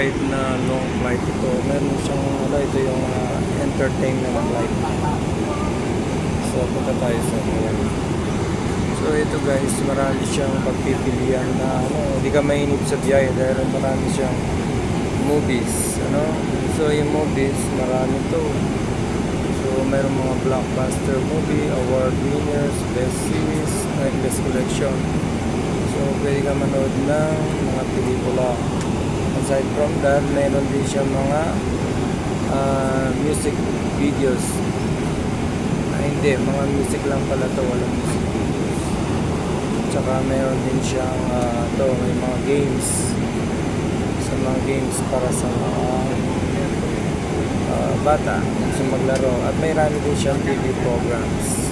flight na long flight ito. Meron siyang ito yung entertainment flight. So punta tayo sa mall. So ito guys, marami siyang pagpipilian na hindi ka mainip sa biyahe dahil marami siyang movies, So yung movies, marami to. So mayroong mga blockbuster movie, award winners, best series, best collection. So pwede ka manood ng mga pelikula. Aside from that, mayroon din siya mga music videos. Hindi, mga music lang pala to, walang music videos. Tsaka mayroon din siyang may mga games. Sa mga games para sa mga bata sa maglaro. At may rami din siyang TV programs.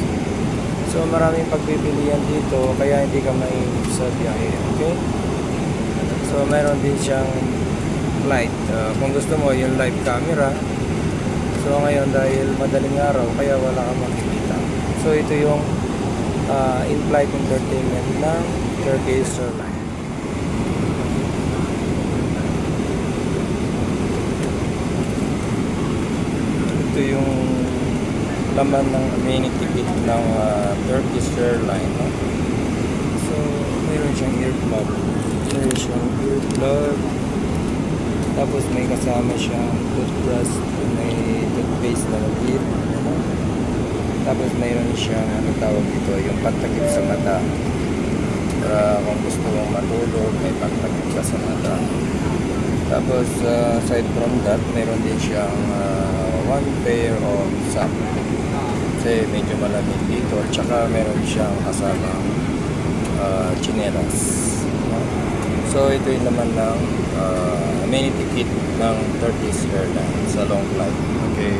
So maraming pagpipilian dito kaya hindi ka mainip sa biyahe. Okay? So mayroon din siyang light. Kung gusto mo yung live camera. So ngayon dahil madaling araw kaya wala kang makikita. So ito yung in-flight entertainment ng Turkish Airlines. Ito yung laman ng amenity kit ng Turkish Airlines. So mayroon siyang earplug. Mayroon siyang earplug. Tapos may kasama siyang toothbrush, may toothpaste na mag-eat. Tapos mayroon siyang tawag dito, yung pantakip sa mata. Para kung gusto mong matulog, may pantakip ka sa mata. Tapos aside from that, mayroon din siyang one pair of sock. Kasi medyo malamig dito. At saka mayroon siyang kasamang chinelas. So ito yung naman ng amenity kit ng Turkish Airlines sa long flight. Okay.